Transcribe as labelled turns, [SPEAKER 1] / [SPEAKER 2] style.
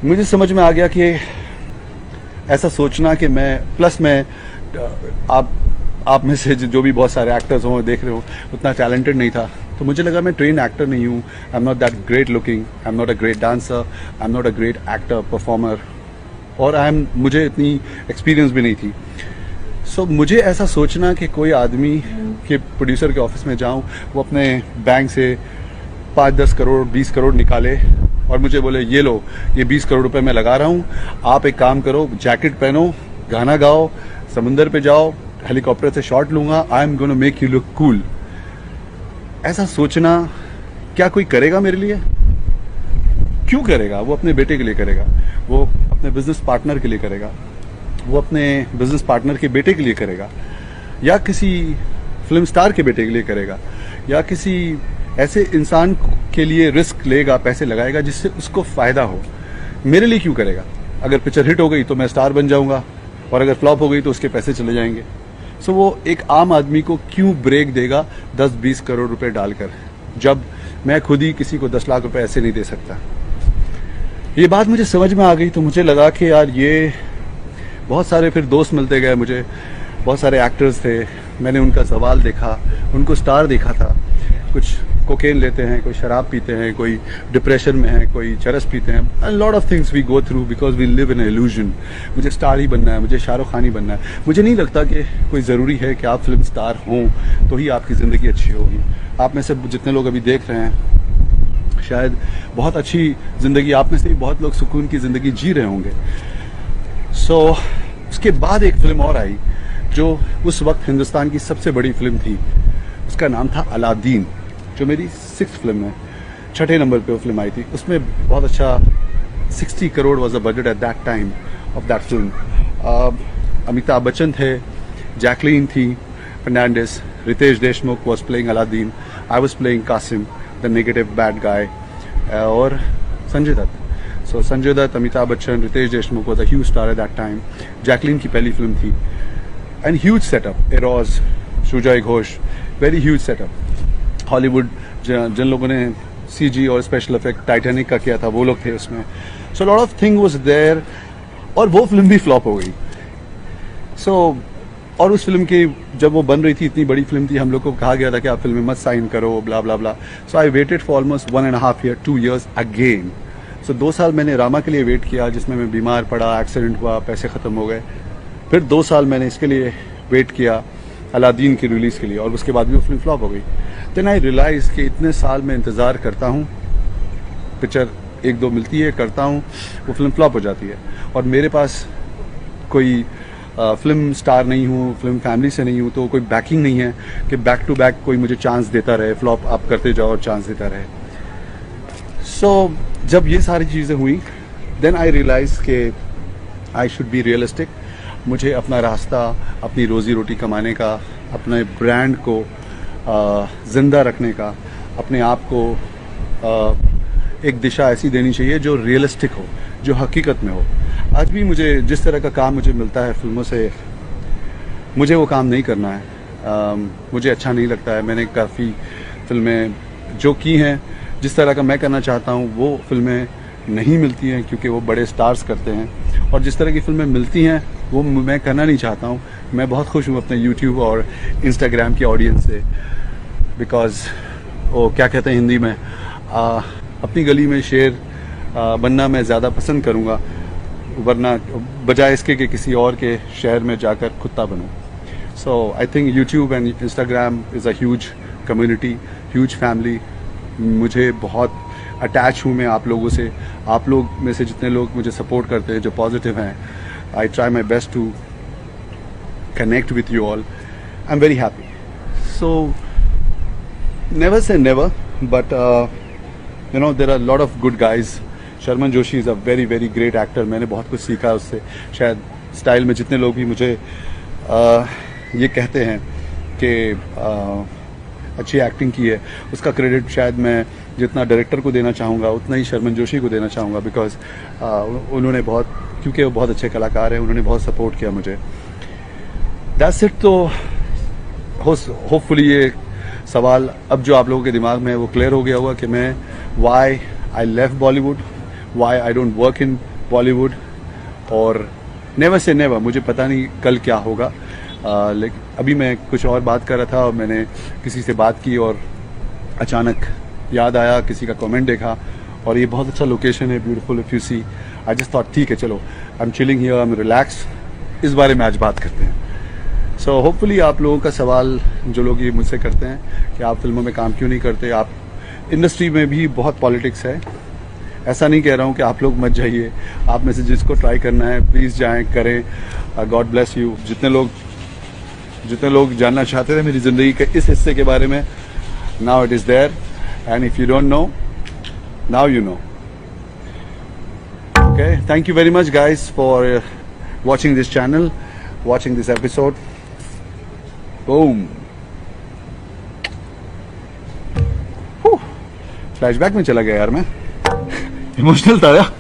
[SPEAKER 1] मुझे समझ में आ गया कि ऐसा सोचना कि मैं आप में से जो भी बहुत सारे एक्टर्स हों देख रहे हो उतना टैलेंटेड नहीं था, तो मुझे लगा मैं ट्रेन एक्टर नहीं हूँ। I am not that great looking, I am not a great dancer, I am not a great actor performer, और मुझे इतनी एक्सपीरियंस भी नहीं थी। सो मुझे ऐसा सोचना कि कोई आदमी के प्रोड्यूसर के ऑफिस में जाऊं, वो अपने बैंक से 5-10 करोड़ 20 करोड़ निकाले और मुझे बोले ये लो, ये 20 करोड़ रुपए मैं लगा रहा हूँ, आप एक काम करो, जैकेट पहनो, गाना गाओ, समुंदर पे जाओ, हेलीकॉप्टर से शॉट लूंगा, I am gonna make you look cool. ऐसा सोचना क्या कोई करेगा मेरे लिए? क्यों करेगा? वो अपने बेटे के लिए करेगा, वो अपने बिजनेस पार्टनर के लिए करेगा, वो अपने बिजनेस पार्टनर के बेटे के लिए करेगा, या किसी फिल्म स्टार के बेटे के लिए करेगा, या किसी ऐसे इंसान के लिए रिस्क लेगा, पैसे लगाएगा जिससे उसको फायदा हो। मेरे लिए क्यों करेगा? अगर पिक्चर हिट हो गई तो मैं स्टार बन जाऊंगा, और अगर फ्लॉप हो गई तो उसके पैसे चले जाएंगे। सो वो एक आम आदमी को क्यों ब्रेक देगा 10-20 करोड़ रुपए डालकर, जब मैं खुद ही किसी को 10 लाख रुपए ऐसे नहीं दे सकता। ये बात मुझे समझ में आ गई, तो मुझे लगा कि यार ये बहुत सारे फिर दोस्त मिलते गए मुझे, बहुत सारे एक्टर्स थे, मैंने उनका सवाल देखा, उनको स्टार देखा था। कुछ कोकेन लेते हैं, कोई शराब पीते हैं, कोई डिप्रेशन में है, कोई चरस पीते हैं, a lot of things we go through because we live in an illusion. मुझे स्टार ही बनना है, मुझे शाहरुख खान ही बनना है। मुझे नहीं लगता कि कोई ज़रूरी है कि आप फिल्म स्टार हों तो ही आपकी ज़िंदगी अच्छी होगी। आप में से जितने लोग अभी देख रहे हैं, शायद बहुत अच्छी ज़िंदगी, आप में से भी बहुत लोग सुकून की ज़िंदगी जी रहे होंगे। सो उसके बाद एक फिल्म और आई जो उस वक्त हिंदुस्तान की सबसे बड़ी फिल्म थी, उसका नाम था अलादीन, जो मेरी 6th फिल्म है, 6ठे नंबर पे वो फिल्म आई थी। उसमें बहुत अच्छा 60 crore was a budget at that time of that film. Amitabh Bachchan थे, जैकलीन थी Fernandez, Riteish Deshmukh was playing Aladdin, I was playing Kasim the negative bad guy, और Sanjay Dutt. So Sanjay Dutt, Amitabh Bachchan, Riteish Deshmukh was a huge star at that time. Jacqueline की पहली film थी, and huge setup, Eros, Sujoy Ghosh, very huge setup. Hollywood जिन लोगों ने CG और special effect Titanic का किया था वो लोग थे उसमें। So lot of thing was there, और वो फिल्म भी फ्लॉप हो गई। सो और उस फिल्म की जब वो बन रही थी, इतनी बड़ी फिल्म थी, हम लोग को कहा गया था कि आप फिल्म में मत साइन करो, blah blah blah. So I waited for almost 1.5 year, 2 years again. So 2 साल मैंने रामा के लिए वेट किया, जिसमें मैं बीमार पड़ा, एक्सीडेंट हुआ, पैसे ख़त्म हो गए। फिर 2 साल मैंने इसके लिए वेट किया, अलादीन की रिलीज़ के लिए, और उसके बाद भी वो फिल्म फ्लॉप हो गई। देन आई रियलाइज कि इतने साल मैं इंतज़ार करता हूँ, पिक्चर 1-2 मिलती है, करता हूँ, वो फिल्म फ्लॉप हो जाती है, और मेरे पास कोई फिल्म स्टार नहीं हूँ, फिल्म फैमिली से नहीं हूँ, तो कोई बैकिंग नहीं है कि बैक टू बैक कोई मुझे चांस देता रहे, फ्लॉप आप करते जाओ और चांस देता रहे। सो जब ये सारी चीज़ें हुई, देन आई रियलाइज कि आई शुड बी रियलिस्टिक। मुझे अपना रास्ता, अपनी रोज़ी रोटी कमाने का, अपने ब्रांड को ज़िंदा रखने का, अपने आप को एक दिशा ऐसी देनी चाहिए जो रियलिस्टिक हो, जो हकीकत में हो। आज भी मुझे जिस तरह का काम मुझे मिलता है फिल्मों से, मुझे वो काम नहीं करना है, मुझे अच्छा नहीं लगता है। मैंने काफ़ी फिल्में जो की हैं, जिस तरह का मैं करना चाहता हूँ वो फिल्में नहीं मिलती हैं, क्योंकि वो बड़े स्टार्स करते हैं, और जिस तरह की फिल्में मिलती हैं वो मैं करना नहीं चाहता हूँ। मैं बहुत खुश हूँ अपने यूट्यूब और इंस्टाग्राम की ऑडियंस से, बिकॉज वो क्या कहते हैं हिंदी में, अपनी गली में शेर बनना मैं ज़्यादा पसंद करूँगा, वरना बजाय इसके कि किसी और के शहर में जाकर कुत्ता बनूँ। So I think YouTube and Instagram is a huge community, huge family. मुझे बहुत अटैच हूँ मैं आप लोगों से। आप लोग में से जितने लोग मुझे सपोर्ट करते हैं, जो पॉजिटिव हैं, I try my best to connect with you all. I'm very happy. So never say never, but there are a lot of good guys. Sharman Joshi is a very very great actor. मैंने बहुत कुछ सीखा उससे। शायद style में जितने लोग भी मुझे ये कहते हैं कि अच्छी एक्टिंग की है, उसका क्रेडिट शायद मैं जितना डायरेक्टर को देना चाहूँगा उतना ही शर्मन जोशी को देना चाहूँगा, बिकॉज उन्होंने क्योंकि वो बहुत अच्छे कलाकार हैं, उन्होंने बहुत सपोर्ट किया मुझे। That's it. तो होपफुली ये सवाल अब जो आप लोगों के दिमाग में है वो क्लियर हो गया होगा कि मैं why I left Bollywood, why I don't work in Bollywood, और नेवर से नेवर, मुझे पता नहीं कल क्या होगा। लेकिन अभी मैं कुछ और बात कर रहा था और मैंने किसी से बात की और अचानक याद आया, किसी का कमेंट देखा और ये बहुत अच्छा लोकेशन है, beautiful if you see. I just thought ठीक है चलो, I am chilling here, I am relax, इस बारे में आज बात करते हैं। सो होपफुली आप लोगों का सवाल जो लोग ये मुझसे करते हैं कि आप फिल्मों में काम क्यों नहीं करते, आप इंडस्ट्री में भी बहुत पॉलिटिक्स है। ऐसा नहीं कह रहा हूँ कि आप लोग मत जाइए, आप में से जिसको ट्राई करना है प्लीज़ जाएं, करें। God bless you. जितने लोग जानना चाहते थे मेरी ज़िंदगी के इस हिस्से के बारे में, now it is there, and if you don't know, now you know. Okay, thank you very much guys for watching this channel, watching this episode. Boom. Flashback में चला गया यार मैं, इमोशनल था यार।